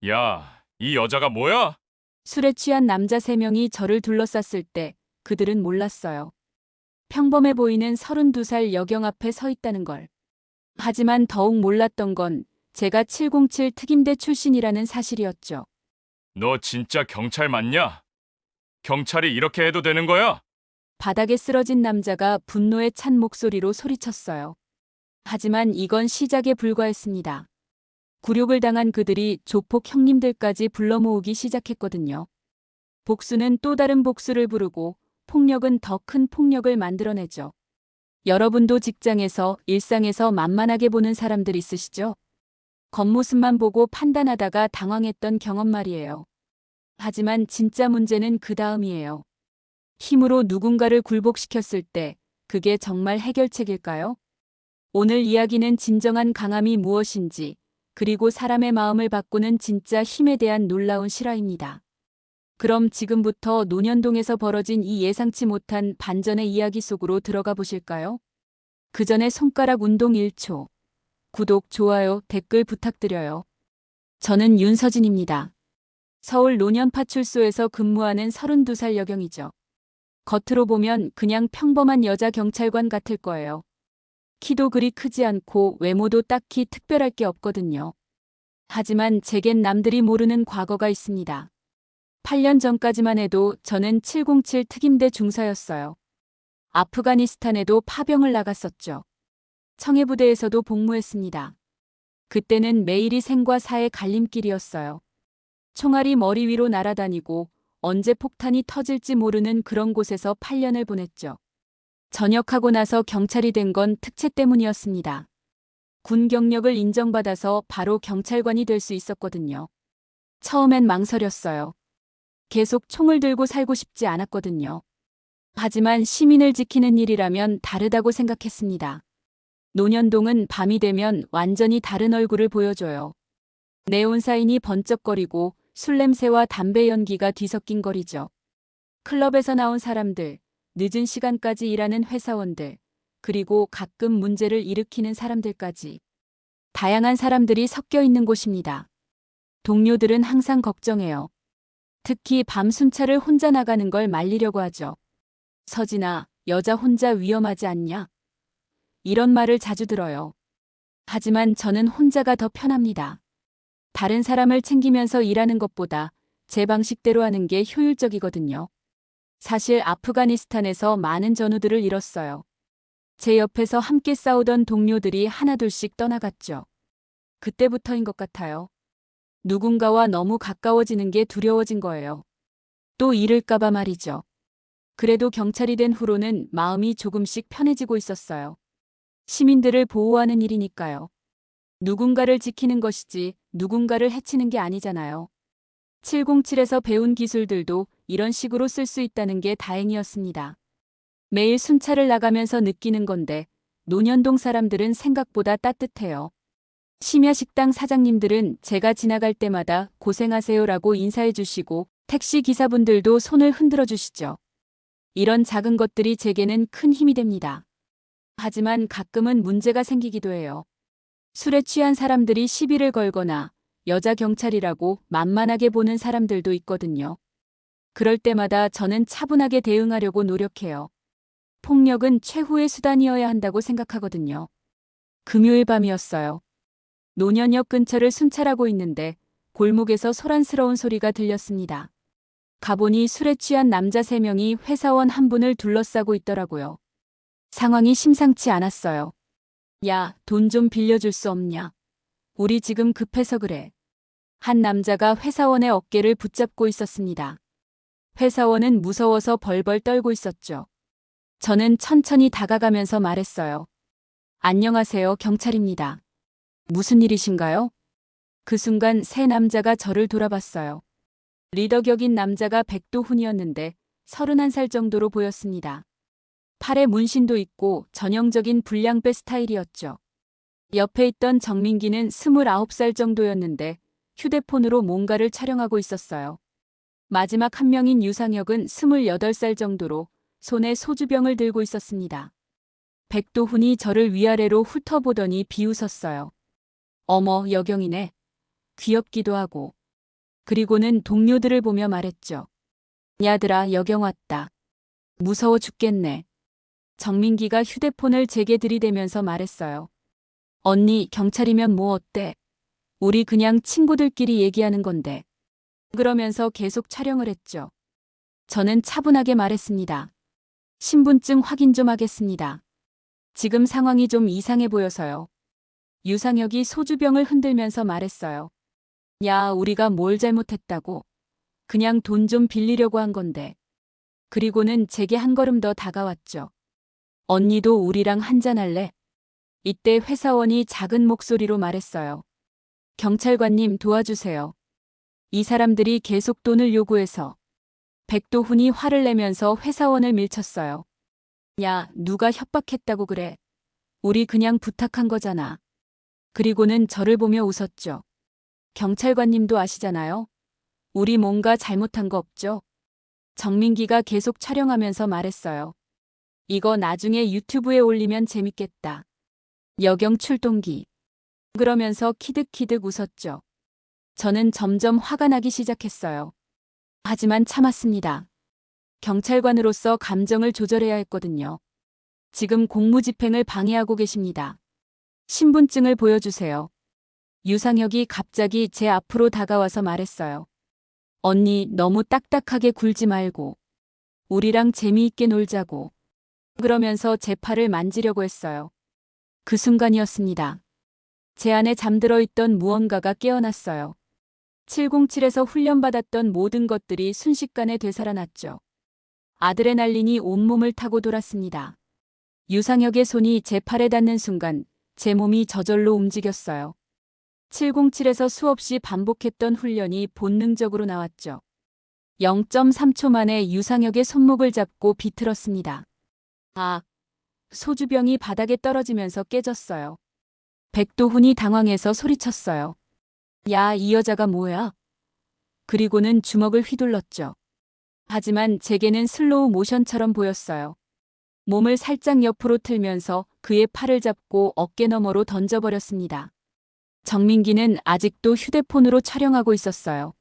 야, 이 여자가 뭐야? 술에 취한 남자 3명이 저를 둘러쌌을 때 그들은 몰랐어요. 평범해 보이는 32살 여경 앞에 서 있다는 걸. 하지만 더욱 몰랐던 건 제가 707 특임대 출신이라는 사실이었죠. 너 진짜 경찰 맞냐? 경찰이 이렇게 해도 되는 거야? 바닥에 쓰러진 남자가 분노에 찬 목소리로 소리쳤어요. 하지만 이건 시작에 불과했습니다. 굴욕을 당한 그들이 조폭 형님들까지 불러 모으기 시작했거든요. 복수는 또 다른 복수를 부르고 폭력은 더 큰 폭력을 만들어내죠. 여러분도 직장에서, 일상에서 만만하게 보는 사람들 있으시죠? 겉모습만 보고 판단하다가 당황했던 경험 말이에요. 하지만 진짜 문제는 그 다음이에요. 힘으로 누군가를 굴복시켰을 때 그게 정말 해결책일까요? 오늘 이야기는 진정한 강함이 무엇인지, 그리고 사람의 마음을 바꾸는 진짜 힘에 대한 놀라운 실화입니다. 그럼 지금부터 논현동에서 벌어진 이 예상치 못한 반전의 이야기 속으로 들어가 보실까요? 그 전에 손가락 운동 1초. 구독, 좋아요, 댓글 부탁드려요. 저는 윤서진입니다. 서울 논현파출소에서 근무하는 32살 여경이죠. 겉으로 보면 그냥 평범한 여자 경찰관 같을 거예요. 키도 그리 크지 않고 외모도 딱히 특별할 게 없거든요. 하지만 제겐 남들이 모르는 과거가 있습니다. 8년 전까지만 해도 저는 707 특임대 중사였어요. 아프가니스탄에도 파병을 나갔었죠. 청해부대에서도 복무했습니다. 그때는 매일이 생과 사의 갈림길이었어요. 총알이 머리 위로 날아다니고 언제 폭탄이 터질지 모르는 그런 곳에서 8년을 보냈죠. 전역하고 나서 경찰이 된 건 특채 때문이었습니다. 군 경력을 인정받아서 바로 경찰관이 될 수 있었거든요. 처음엔 망설였어요. 계속 총을 들고 살고 싶지 않았거든요. 하지만 시민을 지키는 일이라면 다르다고 생각했습니다. 논현동은 밤이 되면 완전히 다른 얼굴을 보여줘요. 네온사인이 번쩍거리고 술 냄새와 담배 연기가 뒤섞인 거리죠. 클럽에서 나온 사람들, 늦은 시간까지 일하는 회사원들, 그리고 가끔 문제를 일으키는 사람들까지. 다양한 사람들이 섞여 있는 곳입니다. 동료들은 항상 걱정해요. 특히 밤 순찰을 혼자 나가는 걸 말리려고 하죠. 서진아, 여자 혼자 위험하지 않냐? 이런 말을 자주 들어요. 하지만 저는 혼자가 더 편합니다. 다른 사람을 챙기면서 일하는 것보다 제 방식대로 하는 게 효율적이거든요. 사실 아프가니스탄에서 많은 전우들을 잃었어요. 제 옆에서 함께 싸우던 동료들이 하나둘씩 떠나갔죠. 그때부터인 것 같아요. 누군가와 너무 가까워지는 게 두려워진 거예요. 또 잃을까봐 말이죠. 그래도 경찰이 된 후로는 마음이 조금씩 편해지고 있었어요. 시민들을 보호하는 일이니까요. 누군가를 지키는 것이지 누군가를 해치는 게 아니잖아요. 707에서 배운 기술들도 이런 식으로 쓸 수 있다는 게 다행이었습니다. 매일 순찰을 나가면서 느끼는 건데 논현동 사람들은 생각보다 따뜻해요. 심야식당 사장님들은 제가 지나갈 때마다 고생하세요라고 인사해 주시고 택시 기사분들도 손을 흔들어 주시죠. 이런 작은 것들이 제게는 큰 힘이 됩니다. 하지만 가끔은 문제가 생기기도 해요. 술에 취한 사람들이 시비를 걸거나 여자 경찰이라고 만만하게 보는 사람들도 있거든요. 그럴 때마다 저는 차분하게 대응하려고 노력해요. 폭력은 최후의 수단이어야 한다고 생각하거든요. 금요일 밤이었어요. 논현역 근처를 순찰하고 있는데 골목에서 소란스러운 소리가 들렸습니다. 가보니 술에 취한 남자 3명이 회사원 한 분을 둘러싸고 있더라고요. 상황이 심상치 않았어요. 야, 돈 좀 빌려줄 수 없냐? 우리 지금 급해서 그래. 한 남자가 회사원의 어깨를 붙잡고 있었습니다. 회사원은 무서워서 벌벌 떨고 있었죠. 저는 천천히 다가가면서 말했어요. 안녕하세요, 경찰입니다. 무슨 일이신가요? 그 순간 세 남자가 저를 돌아봤어요. 리더격인 남자가 백도훈이었는데 31살 정도로 보였습니다. 팔에 문신도 있고 전형적인 불량배 스타일이었죠. 옆에 있던 정민기는 29살 정도였는데 휴대폰으로 뭔가를 촬영하고 있었어요. 마지막 한 명인 유상혁은 28살 정도로 손에 소주병을 들고 있었습니다. 백도훈이 저를 위아래로 훑어보더니 비웃었어요. 어머, 여경이네. 귀엽기도 하고 그리고는 동료들을 보며 말했죠. 야들아, 여경 왔다. 무서워 죽겠네. 정민기가 휴대폰을 제게 들이대면서 말했어요. 언니, 경찰이면 뭐 어때? 우리 그냥 친구들끼리 얘기하는 건데. 그러면서 계속 촬영을 했죠. 저는 차분하게 말했습니다. 신분증 확인 좀 하겠습니다. 지금 상황이 좀 이상해 보여서요. 유상혁이 소주병을 흔들면서 말했어요. 야, 우리가 뭘 잘못했다고. 그냥 돈 좀 빌리려고 한 건데. 그리고는 제게 한 걸음 더 다가왔죠. 언니도 우리랑 한잔할래? 이때 회사원이 작은 목소리로 말했어요. 경찰관님, 도와주세요. 이 사람들이 계속 돈을 요구해서. 백도훈이 화를 내면서 회사원을 밀쳤어요. 야, 누가 협박했다고 그래? 우리 그냥 부탁한 거잖아. 그리고는 저를 보며 웃었죠. 경찰관님도 아시잖아요. 우리 뭔가 잘못한 거 없죠? 정민기가 계속 촬영하면서 말했어요. 이거 나중에 유튜브에 올리면 재밌겠다. 여경 출동기. 그러면서 키득키득 웃었죠. 저는 점점 화가 나기 시작했어요. 하지만 참았습니다. 경찰관으로서 감정을 조절해야 했거든요. 지금 공무집행을 방해하고 계십니다. 신분증을 보여주세요. 유상혁이 갑자기 제 앞으로 다가와서 말했어요. 언니, 너무 딱딱하게 굴지 말고. 우리랑 재미있게 놀자고. 그러면서 제 팔을 만지려고 했어요. 그 순간이었습니다. 제 안에 잠들어 있던 무언가가 깨어났어요. 707에서 훈련받았던 모든 것들이 순식간에 되살아났죠. 아드레날린이 온몸을 타고 돌았습니다. 유상혁의 손이 제 팔에 닿는 순간 제 몸이 저절로 움직였어요. 707에서 수없이 반복했던 훈련이 본능적으로 나왔죠. 0.3초 만에 유상혁의 손목을 잡고 비틀었습니다. 아, 소주병이 바닥에 떨어지면서 깨졌어요. 백도훈이 당황해서 소리쳤어요. 야, 이 여자가 뭐야? 그리고는 주먹을 휘둘렀죠. 하지만 제게는 슬로우 모션처럼 보였어요. 몸을 살짝 옆으로 틀면서 그의 팔을 잡고 어깨 너머로 던져버렸습니다. 정민기는 아직도 휴대폰으로 촬영하고 있었어요.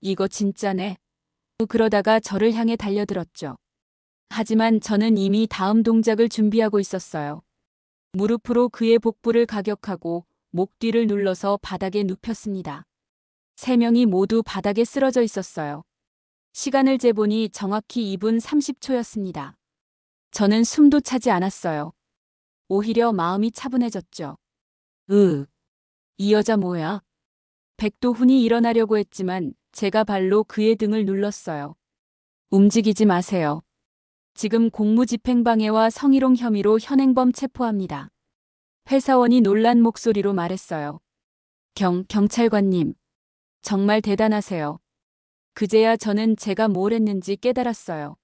이거 진짜네. 그러다가 저를 향해 달려들었죠. 하지만 저는 이미 다음 동작을 준비하고 있었어요. 무릎으로 그의 복부를 가격하고 목 뒤를 눌러서 바닥에 눕혔습니다. 세 명이 모두 바닥에 쓰러져 있었어요. 시간을 재보니 정확히 2분 30초였습니다. 저는 숨도 차지 않았어요. 오히려 마음이 차분해졌죠. 이 여자 뭐야? 백도훈이 일어나려고 했지만 제가 발로 그의 등을 눌렀어요. 움직이지 마세요. 지금 공무집행방해와 성희롱 혐의로 현행범 체포합니다. 회사원이 놀란 목소리로 말했어요. 경찰관님. 정말 대단하세요. 그제야 저는 제가 뭘 했는지 깨달았어요.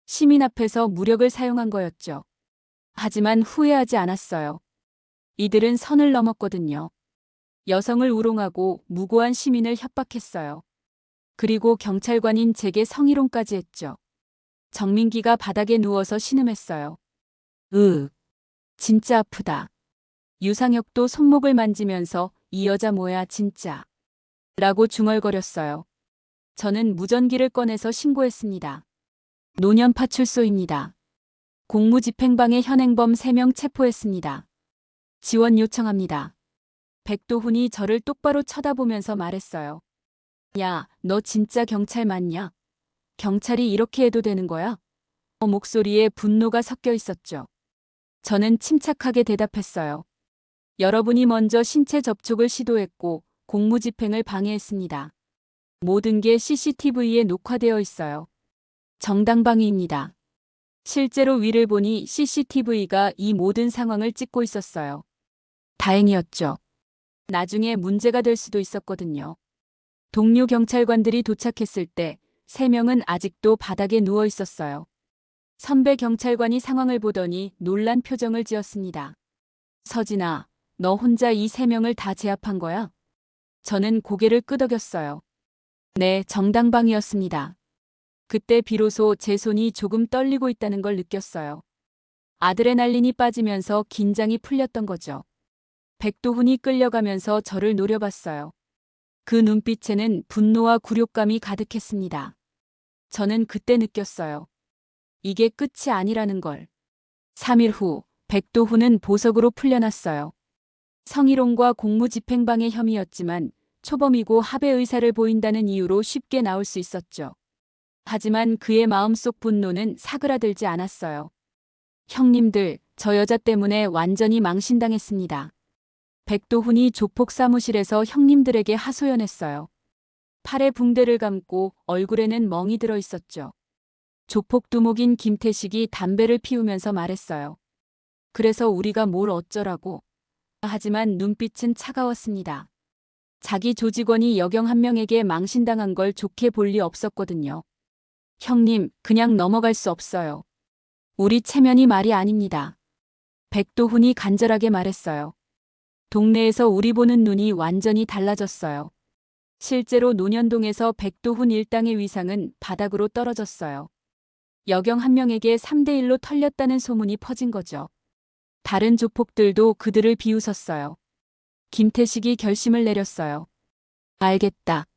시민 앞에서 무력을 사용한 거였죠. 하지만 후회하지 않았어요. 이들은 선을 넘었거든요. 여성을 우롱하고 무고한 시민을 협박했어요. 그리고 경찰관인 제게 성희롱까지 했죠. 정민기가 바닥에 누워서 신음했어요. 진짜 아프다. 유상혁도 손목을 만지면서 이 여자 뭐야 진짜. 라고 중얼거렸어요. 저는 무전기를 꺼내서 신고했습니다. 노년파출소입니다. 공무집행방해 현행범 3명 체포했습니다. 지원 요청합니다. 백도훈이 저를 똑바로 쳐다보면서 말했어요. 야, 너 진짜 경찰 맞냐? 경찰이 이렇게 해도 되는 거야? 목소리에 분노가 섞여 있었죠. 저는 침착하게 대답했어요. 여러분이 먼저 신체 접촉을 시도했고 공무집행을 방해했습니다. 모든 게 CCTV에 녹화되어 있어요. 정당방위입니다. 실제로 위를 보니 CCTV가 이 모든 상황을 찍고 있었어요. 다행이었죠. 나중에 문제가 될 수도 있었거든요. 동료 경찰관들이 도착했을 때 3명은 아직도 바닥에 누워 있었어요. 선배 경찰관이 상황을 보더니 놀란 표정을 지었습니다. 서진아, 너 혼자 이 3명을 다 제압한 거야? 저는 고개를 끄덕였어요. 네, 정당방위였습니다. 그때 비로소 제 손이 조금 떨리고 있다는 걸 느꼈어요. 아드레날린이 빠지면서 긴장이 풀렸던 거죠. 백도훈이 끌려가면서 저를 노려봤어요. 그 눈빛에는 분노와 굴욕감이 가득했습니다. 저는 그때 느꼈어요. 이게 끝이 아니라는 걸. 3일 후, 백도훈은 보석으로 풀려났어요. 성희롱과 공무집행방해 혐의였지만 초범이고 합의 의사를 보인다는 이유로 쉽게 나올 수 있었죠. 하지만 그의 마음속 분노는 사그라들지 않았어요. 형님들, 저 여자 때문에 완전히 망신당했습니다. 백도훈이 조폭 사무실에서 형님들에게 하소연했어요. 팔에 붕대를 감고 얼굴에는 멍이 들어 있었죠. 조폭 두목인 김태식이 담배를 피우면서 말했어요. 그래서 우리가 뭘 어쩌라고. 하지만 눈빛은 차가웠습니다. 자기 조직원이 여경 한 명에게 망신당한 걸 좋게 볼 리 없었거든요. 형님, 그냥 넘어갈 수 없어요. 우리 체면이 말이 아닙니다. 백도훈이 간절하게 말했어요. 동네에서 우리 보는 눈이 완전히 달라졌어요. 실제로 논현동에서 백도훈 일당의 위상은 바닥으로 떨어졌어요. 여경 한 명에게 3대1로 털렸다는 소문이 퍼진 거죠. 다른 조폭들도 그들을 비웃었어요. 김태식이 결심을 내렸어요. 알겠다.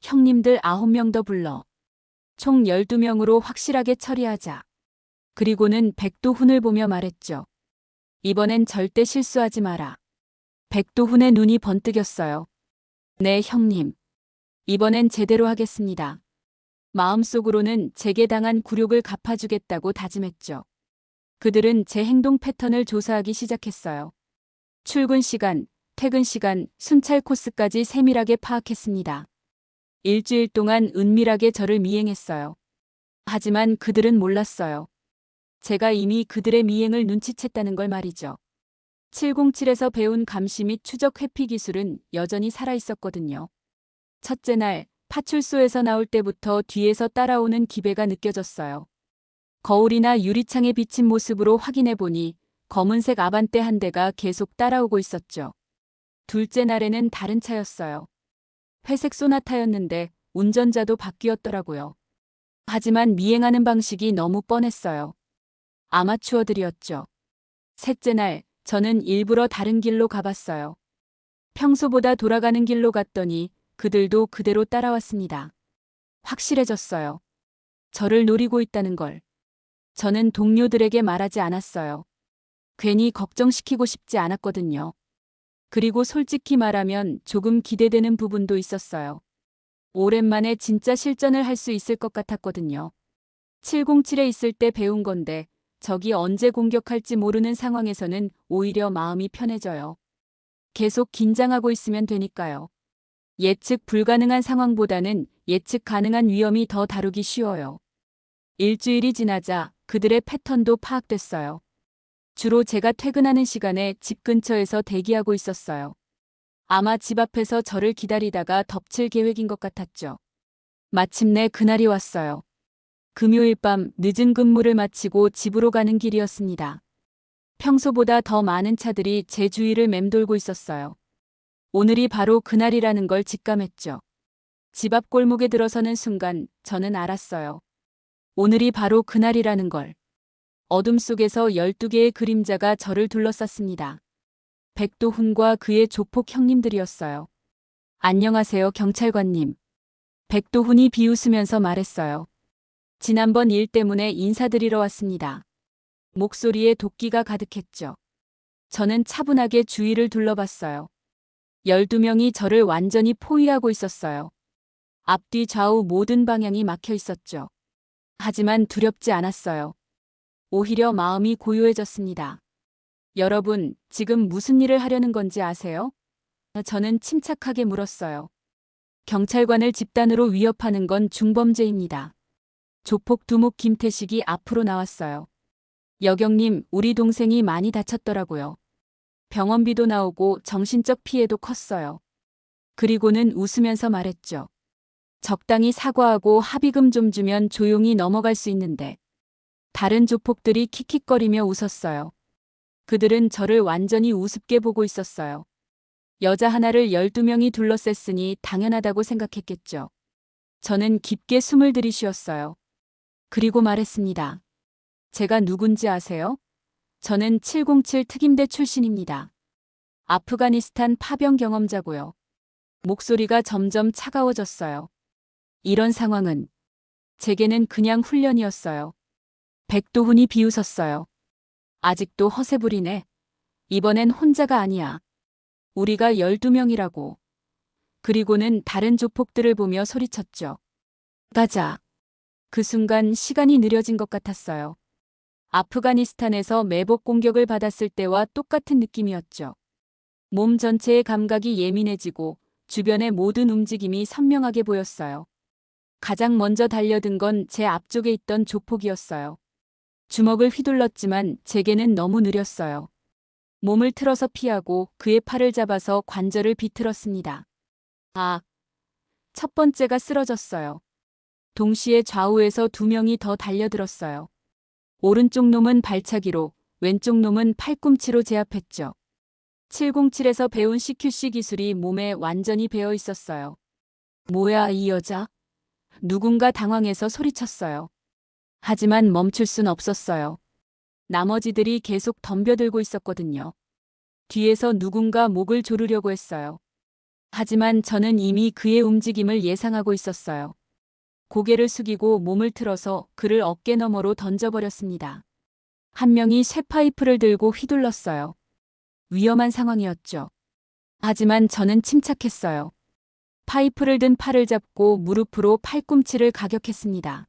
형님들 9명 더 불러. 총 12명으로 확실하게 처리하자. 그리고는 백도훈을 보며 말했죠. 이번엔 절대 실수하지 마라. 백도훈의 눈이 번뜩였어요. 네, 형님. 이번엔 제대로 하겠습니다. 마음속으로는 제게 당한 굴욕을 갚아주겠다고 다짐했죠. 그들은 제 행동 패턴을 조사하기 시작했어요. 출근 시간, 퇴근 시간, 순찰 코스까지 세밀하게 파악했습니다. 일주일 동안 은밀하게 저를 미행했어요. 하지만 그들은 몰랐어요. 제가 이미 그들의 미행을 눈치챘다는 걸 말이죠. 707에서 배운 감시 및 추적 회피 기술은 여전히 살아있었거든요. 첫째 날, 파출소에서 나올 때부터 뒤에서 따라오는 기배가 느껴졌어요. 거울이나 유리창에 비친 모습으로 확인해 보니 검은색 아반떼 한 대가 계속 따라오고 있었죠. 둘째 날에는 다른 차였어요. 회색 소나타였는데 운전자도 바뀌었더라고요. 하지만 미행하는 방식이 너무 뻔했어요. 아마추어들이었죠. 셋째 날, 저는 일부러 다른 길로 가봤어요. 평소보다 돌아가는 길로 갔더니 그들도 그대로 따라왔습니다. 확실해졌어요. 저를 노리고 있다는 걸. 저는 동료들에게 말하지 않았어요. 괜히 걱정시키고 싶지 않았거든요. 그리고 솔직히 말하면 조금 기대되는 부분도 있었어요. 오랜만에 진짜 실전을 할 수 있을 것 같았거든요. 707에 있을 때 배운 건데 적이 언제 공격할지 모르는 상황에서는 오히려 마음이 편해져요. 계속 긴장하고 있으면 되니까요. 예측 불가능한 상황보다는 예측 가능한 위험이 더 다루기 쉬워요. 일주일이 지나자 그들의 패턴도 파악됐어요. 주로 제가 퇴근하는 시간에 집 근처에서 대기하고 있었어요. 아마 집 앞에서 저를 기다리다가 덮칠 계획인 것 같았죠. 마침내 그날이 왔어요. 금요일 밤 늦은 근무를 마치고 집으로 가는 길이었습니다. 평소보다 더 많은 차들이 제 주위를 맴돌고 있었어요. 오늘이 바로 그날이라는 걸 직감했죠. 집 앞 골목에 들어서는 순간 저는 알았어요. 오늘이 바로 그날이라는 걸. 어둠 속에서 12개의 그림자가 저를 둘러쌌습니다. 백도훈과 그의 조폭 형님들이었어요. 안녕하세요, 경찰관님. 백도훈이 비웃으면서 말했어요. 지난번 일 때문에 인사드리러 왔습니다. 목소리에 도끼가 가득했죠. 저는 차분하게 주위를 둘러봤어요. 12명이 저를 완전히 포위하고 있었어요. 앞뒤 좌우 모든 방향이 막혀 있었죠. 하지만 두렵지 않았어요. 오히려 마음이 고요해졌습니다. 여러분, 지금 무슨 일을 하려는 건지 아세요? 저는 침착하게 물었어요. 경찰관을 집단으로 위협하는 건 중범죄입니다. 조폭 두목 김태식이 앞으로 나왔어요. 여경님, 우리 동생이 많이 다쳤더라고요. 병원비도 나오고 정신적 피해도 컸어요. 그리고는 웃으면서 말했죠. 적당히 사과하고 합의금 좀 주면 조용히 넘어갈 수 있는데. 다른 조폭들이 킥킥거리며 웃었어요. 그들은 저를 완전히 우습게 보고 있었어요. 여자 하나를 12명이 둘러쌌으니 당연하다고 생각했겠죠. 저는 깊게 숨을 들이쉬었어요. 그리고 말했습니다. 제가 누군지 아세요? 저는 707 특임대 출신입니다. 아프가니스탄 파병 경험자고요. 목소리가 점점 차가워졌어요. 이런 상황은 제게는 그냥 훈련이었어요. 백도훈이 비웃었어요. 아직도 허세 부리네. 이번엔 혼자가 아니야. 우리가 12명이라고. 그리고는 다른 조폭들을 보며 소리쳤죠. 가자. 그 순간 시간이 느려진 것 같았어요. 아프가니스탄에서 매복 공격을 받았을 때와 똑같은 느낌이었죠. 몸 전체의 감각이 예민해지고 주변의 모든 움직임이 선명하게 보였어요. 가장 먼저 달려든 건 제 앞쪽에 있던 조폭이었어요. 주먹을 휘둘렀지만 제게는 너무 느렸어요. 몸을 틀어서 피하고 그의 팔을 잡아서 관절을 비틀었습니다. 아, 첫 번째가 쓰러졌어요. 동시에 좌우에서 2명이 더 달려들었어요. 오른쪽 놈은 발차기로, 왼쪽 놈은 팔꿈치로 제압했죠. 707에서 배운 CQC 기술이 몸에 완전히 배어 있었어요. 뭐야, 이 여자? 누군가 당황해서 소리쳤어요. 하지만 멈출 순 없었어요. 나머지들이 계속 덤벼들고 있었거든요. 뒤에서 누군가 목을 조르려고 했어요. 하지만 저는 이미 그의 움직임을 예상하고 있었어요. 고개를 숙이고 몸을 틀어서 그를 어깨 너머로 던져버렸습니다. 한 명이 쇠파이프를 들고 휘둘렀어요. 위험한 상황이었죠. 하지만 저는 침착했어요. 파이프를 든 팔을 잡고 무릎으로 팔꿈치를 가격했습니다.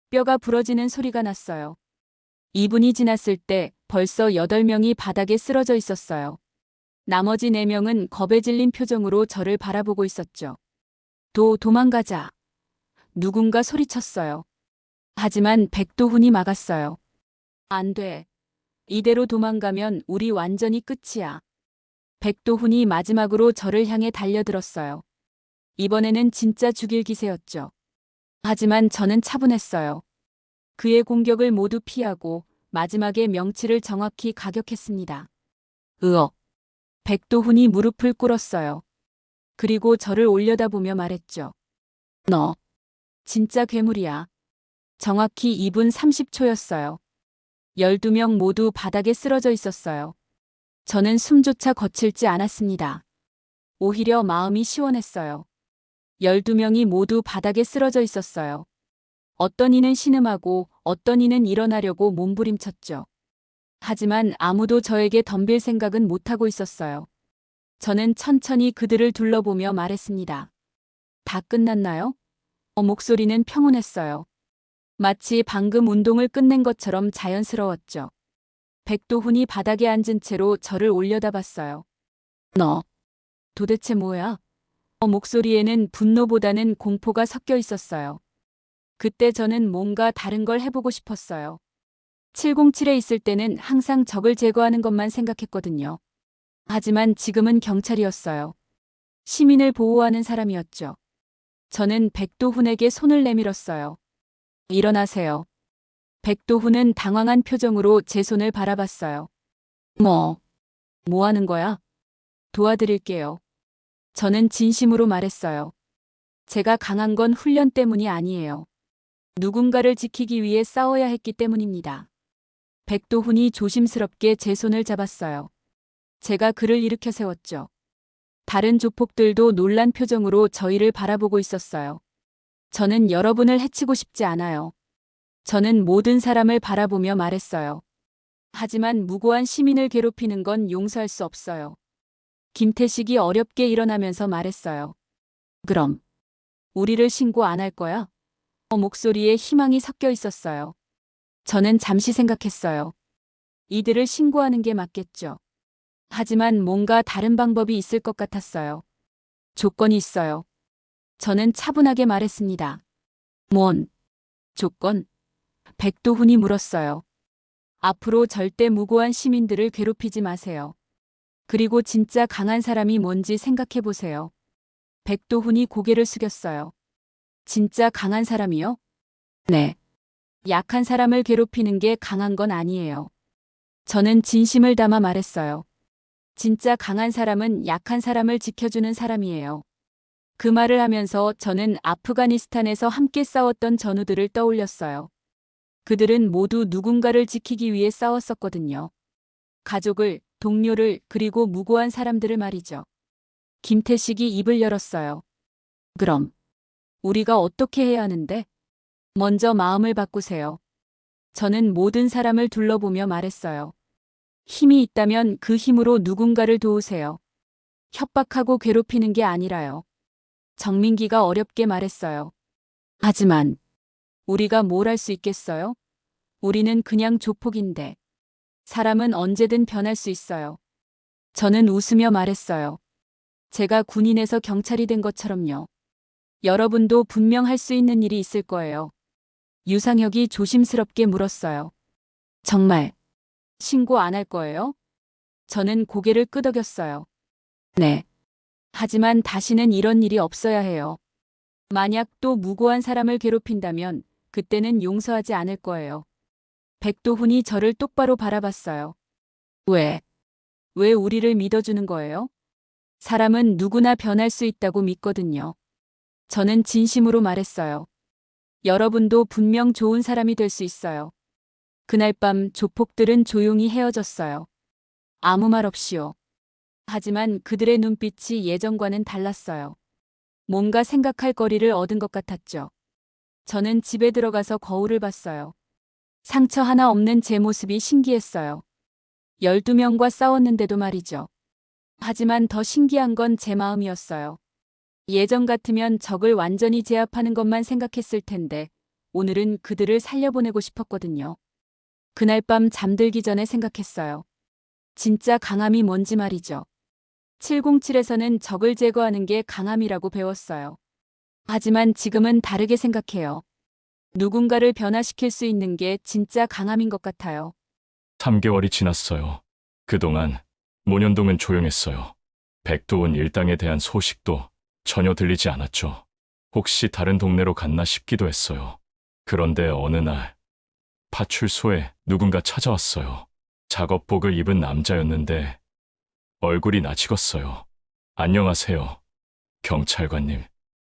뼈가 부러지는 소리가 났어요. 2분이 지났을 때 벌써 8명이 바닥에 쓰러져 있었어요. 나머지 4명은 겁에 질린 표정으로 저를 바라보고 있었죠. 도망가자. 누군가 소리쳤어요. 하지만 백도훈이 막았어요. 안 돼. 이대로 도망가면 우리 완전히 끝이야. 백도훈이 마지막으로 저를 향해 달려들었어요. 이번에는 진짜 죽일 기세였죠. 하지만 저는 차분했어요. 그의 공격을 모두 피하고 마지막에 명치를 정확히 가격했습니다. 으억. 백도훈이 무릎을 꿇었어요. 그리고 저를 올려다보며 말했죠. 너 진짜 괴물이야. 정확히 2분 30초였어요. 12명 모두 바닥에 쓰러져 있었어요. 저는 숨조차 거칠지 않았습니다. 오히려 마음이 시원했어요. 12명이 모두 바닥에 쓰러져 있었어요. 어떤 이는 신음하고 어떤 이는 일어나려고 몸부림쳤죠. 하지만 아무도 저에게 덤빌 생각은 못하고 있었어요. 저는 천천히 그들을 둘러보며 말했습니다. 다 끝났나요? 목소리는 평온했어요. 마치 방금 운동을 끝낸 것처럼 자연스러웠죠. 백도훈이 바닥에 앉은 채로 저를 올려다봤어요. 너 도대체 뭐야? 목소리에는 분노보다는 공포가 섞여 있었어요. 그때 저는 뭔가 다른 걸 해보고 싶었어요. 707에 있을 때는 항상 적을 제거하는 것만 생각했거든요. 하지만 지금은 경찰이었어요. 시민을 보호하는 사람이었죠. 저는 백도훈에게 손을 내밀었어요. 일어나세요. 백도훈은 당황한 표정으로 제 손을 바라봤어요. 뭐 하는 거야? 도와드릴게요. 저는 진심으로 말했어요. 제가 강한 건 훈련 때문이 아니에요. 누군가를 지키기 위해 싸워야 했기 때문입니다. 백도훈이 조심스럽게 제 손을 잡았어요. 제가 그를 일으켜 세웠죠. 다른 조폭들도 놀란 표정으로 저희를 바라보고 있었어요. 저는 여러분을 해치고 싶지 않아요. 저는 모든 사람을 바라보며 말했어요. 하지만 무고한 시민을 괴롭히는 건 용서할 수 없어요. 김태식이 어렵게 일어나면서 말했어요. 그럼 우리를 신고 안 할 거야? 목소리에 희망이 섞여 있었어요. 저는 잠시 생각했어요. 이들을 신고하는 게 맞겠죠. 하지만 뭔가 다른 방법이 있을 것 같았어요. 조건이 있어요. 저는 차분하게 말했습니다. 뭔 조건? 백도훈이 물었어요. 앞으로 절대 무고한 시민들을 괴롭히지 마세요. 그리고 진짜 강한 사람이 뭔지 생각해 보세요. 백도훈이 고개를 숙였어요. 진짜 강한 사람이요? 네. 약한 사람을 괴롭히는 게 강한 건 아니에요. 저는 진심을 담아 말했어요. 진짜 강한 사람은 약한 사람을 지켜주는 사람이에요. 그 말을 하면서 저는 아프가니스탄에서 함께 싸웠던 전우들을 떠올렸어요. 그들은 모두 누군가를 지키기 위해 싸웠었거든요. 가족을, 동료를, 그리고 무고한 사람들을 말이죠. 김태식이 입을 열었어요. 그럼 우리가 어떻게 해야 하는데? 먼저 마음을 바꾸세요. 저는 모든 사람을 둘러보며 말했어요. 힘이 있다면 그 힘으로 누군가를 도우세요. 협박하고 괴롭히는 게 아니라요. 정민기가 어렵게 말했어요. 하지만 우리가 뭘 할 수 있겠어요? 우리는 그냥 조폭인데. 사람은 언제든 변할 수 있어요. 저는 웃으며 말했어요. 제가 군인에서 경찰이 된 것처럼요. 여러분도 분명 할 수 있는 일이 있을 거예요. 유상혁이 조심스럽게 물었어요. 정말 신고 안 할 거예요? 저는 고개를 끄덕였어요. 네. 하지만 다시는 이런 일이 없어야 해요. 만약 또 무고한 사람을 괴롭힌다면 그때는 용서하지 않을 거예요. 백도훈이 저를 똑바로 바라봤어요. 왜? 왜 우리를 믿어주는 거예요? 사람은 누구나 변할 수 있다고 믿거든요. 저는 진심으로 말했어요. 여러분도 분명 좋은 사람이 될 수 있어요. 그날 밤 조폭들은 조용히 헤어졌어요. 아무 말 없이요. 하지만 그들의 눈빛이 예전과는 달랐어요. 뭔가 생각할 거리를 얻은 것 같았죠. 저는 집에 들어가서 거울을 봤어요. 상처 하나 없는 제 모습이 신기했어요. 12명과 싸웠는데도 말이죠. 하지만 더 신기한 건 제 마음이었어요. 예전 같으면 적을 완전히 제압하는 것만 생각했을 텐데 오늘은 그들을 살려보내고 싶었거든요. 그날 밤 잠들기 전에 생각했어요. 진짜 강함이 뭔지 말이죠. 707에서는 적을 제거하는 게 강함이라고 배웠어요. 하지만 지금은 다르게 생각해요. 누군가를 변화시킬 수 있는 게 진짜 강함인 것 같아요. 3개월이 지났어요. 그동안 문현동은 조용했어요. 백도원 일당에 대한 소식도 전혀 들리지 않았죠. 혹시 다른 동네로 갔나 싶기도 했어요. 그런데 어느 날 파출소에 누군가 찾아왔어요. 작업복을 입은 남자였는데 얼굴이 낯익었어요. 안녕하세요, 경찰관님.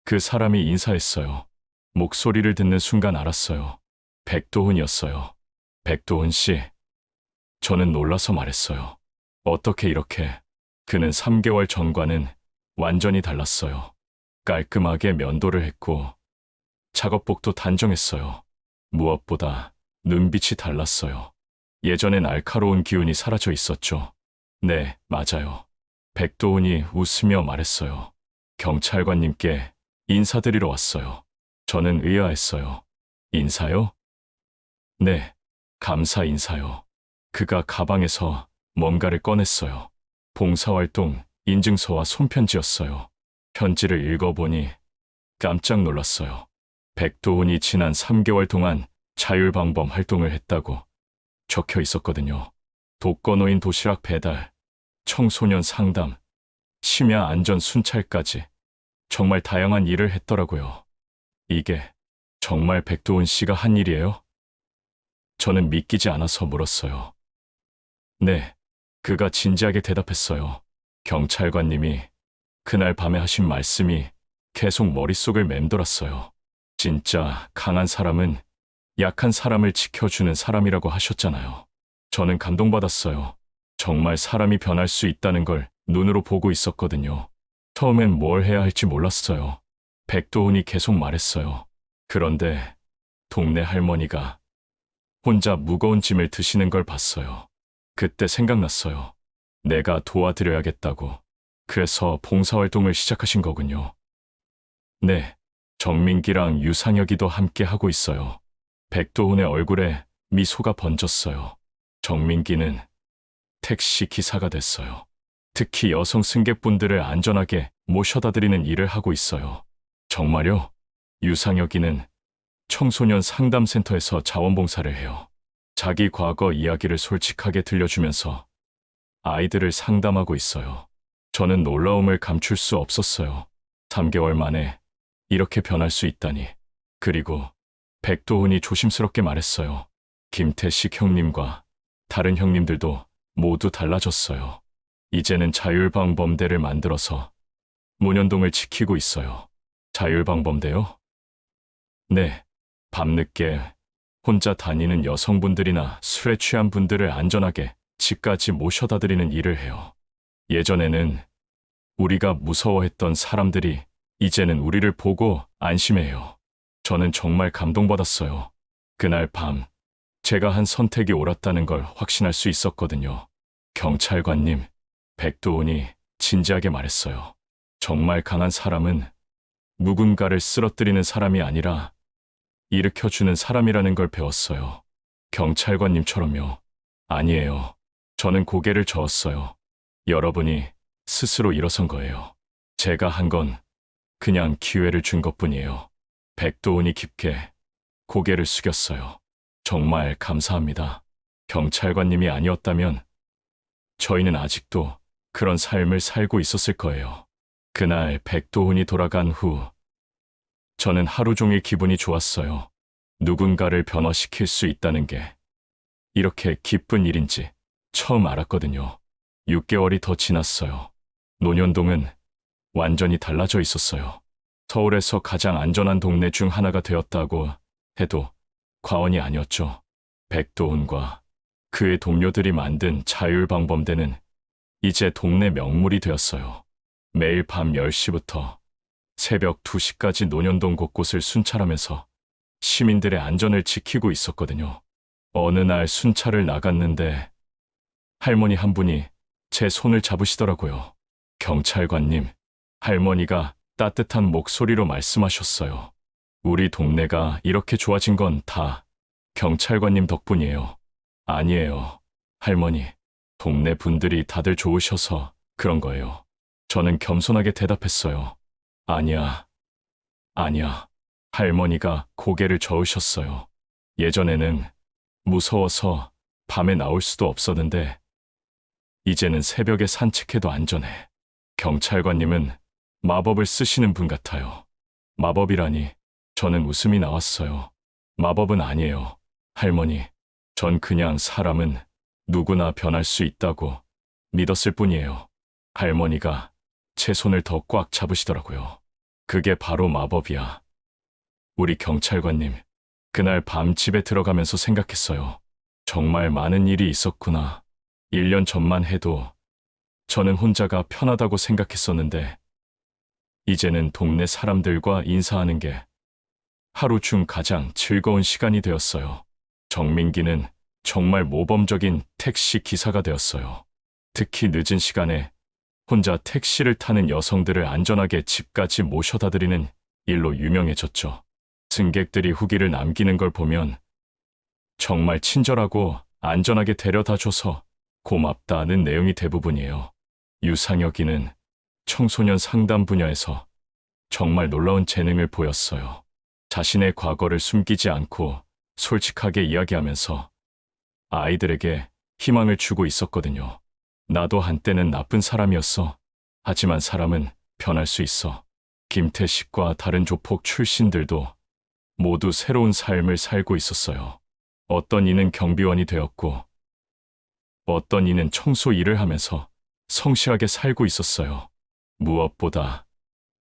그 사람이 인사했어요. 목소리를 듣는 순간 알았어요. 백도훈이었어요. 백도훈 씨. 저는 놀라서 말했어요. 어떻게 이렇게? 그는 3개월 전과는 완전히 달랐어요. 깔끔하게 면도를 했고 작업복도 단정했어요. 무엇보다 눈빛이 달랐어요. 예전엔 날카로운 기운이 사라져 있었죠. 네, 맞아요. 백도훈이 웃으며 말했어요. 경찰관님께 인사드리러 왔어요. 저는 의아했어요. 인사요? 네, 감사 인사요. 그가 가방에서 뭔가를 꺼냈어요. 봉사활동 인증서와 손편지였어요. 편지를 읽어보니 깜짝 놀랐어요. 백도훈이 지난 3개월 동안 자율방범 활동을 했다고 적혀 있었거든요. 독거노인 도시락 배달, 청소년 상담, 심야 안전 순찰까지 정말 다양한 일을 했더라고요. 이게 정말 백도훈 씨가 한 일이에요? 저는 믿기지 않아서 물었어요. 네, 그가 진지하게 대답했어요. 경찰관님이 그날 밤에 하신 말씀이 계속 머릿속을 맴돌았어요. 진짜 강한 사람은 약한 사람을 지켜주는 사람이라고 하셨잖아요. 저는 감동받았어요. 정말 사람이 변할 수 있다는 걸 눈으로 보고 있었거든요. 처음엔 뭘 해야 할지 몰랐어요. 백도훈이 계속 말했어요. 그런데 동네 할머니가 혼자 무거운 짐을 드시는 걸 봤어요. 그때 생각났어요. 내가 도와드려야겠다고. 그래서 봉사활동을 시작하신 거군요. 네, 정민기랑 유상혁이도 함께 하고 있어요. 백도훈의 얼굴에 미소가 번졌어요. 정민기는 택시 기사가 됐어요. 특히 여성 승객분들을 안전하게 모셔다 드리는 일을 하고 있어요. 정말요? 유상혁이는 청소년 상담센터에서 자원봉사를 해요. 자기 과거 이야기를 솔직하게 들려주면서 아이들을 상담하고 있어요. 저는 놀라움을 감출 수 없었어요. 3개월 만에 이렇게 변할 수 있다니. 그리고 백도훈이 조심스럽게 말했어요. 김태식 형님과 다른 형님들도 모두 달라졌어요. 이제는 자율방범대를 만들어서 문현동을 지키고 있어요. 자율방범대요? 네, 밤늦게 혼자 다니는 여성분들이나 술에 취한 분들을 안전하게 집까지 모셔다 드리는 일을 해요. 예전에는 우리가 무서워했던 사람들이 이제는 우리를 보고 안심해요. 저는 정말 감동받았어요. 그날 밤, 제가 한 선택이 옳았다는 걸 확신할 수 있었거든요. 경찰관님, 백도훈이 진지하게 말했어요. 정말 강한 사람은 누군가를 쓰러뜨리는 사람이 아니라 일으켜주는 사람이라는 걸 배웠어요. 경찰관님처럼요. 아니에요. 저는 고개를 저었어요. 여러분이 스스로 일어선 거예요. 제가 한 건 그냥 기회를 준 것뿐이에요. 백도훈이 깊게 고개를 숙였어요. 정말 감사합니다. 경찰관님이 아니었다면 저희는 아직도 그런 삶을 살고 있었을 거예요. 그날 백도훈이 돌아간 후 저는 하루 종일 기분이 좋았어요. 누군가를 변화시킬 수 있다는 게 이렇게 기쁜 일인지 처음 알았거든요. 6개월이 더 지났어요. 논현동은 완전히 달라져 있었어요. 서울에서 가장 안전한 동네 중 하나가 되었다고 해도 과언이 아니었죠. 백도훈과 그의 동료들이 만든 자율방범대는 이제 동네 명물이 되었어요. 매일 밤 10시부터 새벽 2시까지 논현동 곳곳을 순찰하면서 시민들의 안전을 지키고 있었거든요. 어느 날 순찰을 나갔는데 할머니 한 분이 제 손을 잡으시더라고요. 경찰관님, 할머니가 따뜻한 목소리로 말씀하셨어요. 우리 동네가 이렇게 좋아진 건 다 경찰관님 덕분이에요. 아니에요, 할머니. 동네 분들이 다들 좋으셔서 그런 거예요. 저는 겸손하게 대답했어요. 아니야. 할머니가 고개를 저으셨어요. 예전에는 무서워서 밤에 나올 수도 없었는데 이제는 새벽에 산책해도 안전해. 경찰관님은 마법을 쓰시는 분 같아요. 마법이라니. 저는 웃음이 나왔어요. 마법은 아니에요, 할머니. 전 그냥 사람은 누구나 변할 수 있다고 믿었을 뿐이에요. 할머니가 제 손을 더 꽉 잡으시더라고요. 그게 바로 마법이야. 우리 경찰관님, 그날 밤 집에 들어가면서 생각했어요. 정말 많은 일이 있었구나. 1년 전만 해도 저는 혼자가 편하다고 생각했었는데 이제는 동네 사람들과 인사하는 게 하루 중 가장 즐거운 시간이 되었어요. 정민기는 정말 모범적인 택시 기사가 되었어요. 특히 늦은 시간에 혼자 택시를 타는 여성들을 안전하게 집까지 모셔다 드리는 일로 유명해졌죠. 승객들이 후기를 남기는 걸 보면 정말 친절하고 안전하게 데려다 줘서 고맙다는 내용이 대부분이에요. 유상혁이는 청소년 상담 분야에서 정말 놀라운 재능을 보였어요. 자신의 과거를 숨기지 않고 솔직하게 이야기하면서 아이들에게 희망을 주고 있었거든요. 나도 한때는 나쁜 사람이었어. 하지만 사람은 변할 수 있어. 김태식과 다른 조폭 출신들도 모두 새로운 삶을 살고 있었어요. 어떤 이는 경비원이 되었고 어떤 이는 청소 일을 하면서 성실하게 살고 있었어요. 무엇보다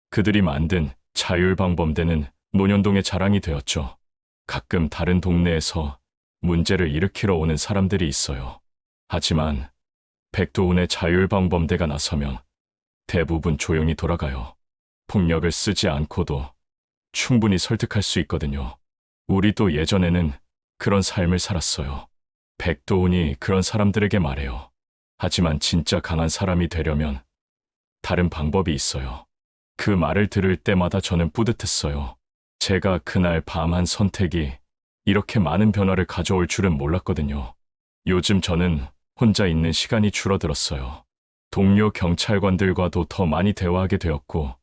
그들이 만든 자율방범대는 논현동의 자랑이 되었죠. 가끔 다른 동네에서 문제를 일으키러 오는 사람들이 있어요. 하지만 백도훈의 자율방범대가 나서면 대부분 조용히 돌아가요. 폭력을 쓰지 않고도 충분히 설득할 수 있거든요. 우리도 예전에는 그런 삶을 살았어요. 백도훈이 그런 사람들에게 말해요. 하지만 진짜 강한 사람이 되려면 다른 방법이 있어요. 그 말을 들을 때마다 저는 뿌듯했어요. 제가 그날 밤 한 선택이 이렇게 많은 변화를 가져올 줄은 몰랐거든요. 요즘 저는 혼자 있는 시간이 줄어들었어요. 동료 경찰관들과도 더 많이 대화하게 되었고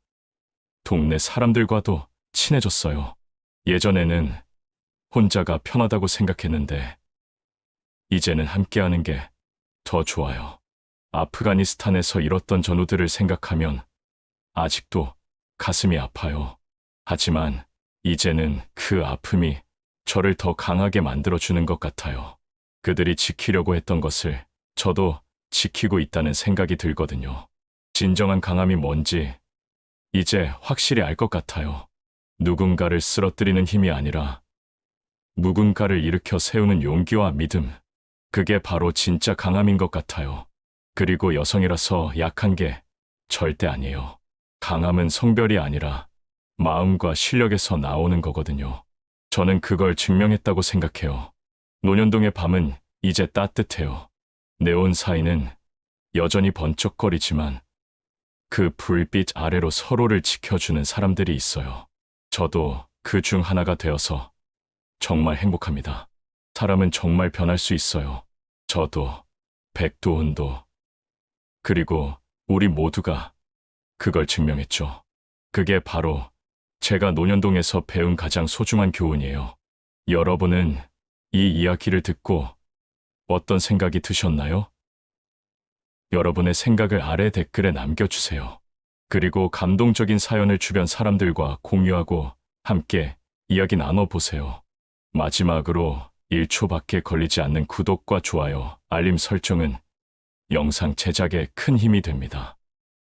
동네 사람들과도 친해졌어요. 예전에는 혼자가 편하다고 생각했는데 이제는 함께하는 게 더 좋아요. 아프가니스탄에서 잃었던 전우들을 생각하면 아직도 가슴이 아파요. 하지만 이제는 그 아픔이 저를 더 강하게 만들어주는 것 같아요. 그들이 지키려고 했던 것을 저도 지키고 있다는 생각이 들거든요. 진정한 강함이 뭔지 이제 확실히 알 것 같아요. 누군가를 쓰러뜨리는 힘이 아니라 누군가를 일으켜 세우는 용기와 믿음. 그게 바로 진짜 강함인 것 같아요. 그리고 여성이라서 약한 게 절대 아니에요. 강함은 성별이 아니라 마음과 실력에서 나오는 거거든요. 저는 그걸 증명했다고 생각해요. 논현동의 밤은 이제 따뜻해요. 네온 사이는 여전히 번쩍거리지만 그 불빛 아래로 서로를 지켜주는 사람들이 있어요. 저도 그 중 하나가 되어서 정말 행복합니다. 사람은 정말 변할 수 있어요. 저도, 백도훈도, 그리고 우리 모두가 그걸 증명했죠. 그게 바로 제가 논현동에서 배운 가장 소중한 교훈이에요. 여러분은 이 이야기를 듣고 어떤 생각이 드셨나요? 여러분의 생각을 아래 댓글에 남겨주세요. 그리고 감동적인 사연을 주변 사람들과 공유하고 함께 이야기 나눠보세요. 마지막으로 1초밖에 걸리지 않는 구독과 좋아요, 알림 설정은 영상 제작에 큰 힘이 됩니다.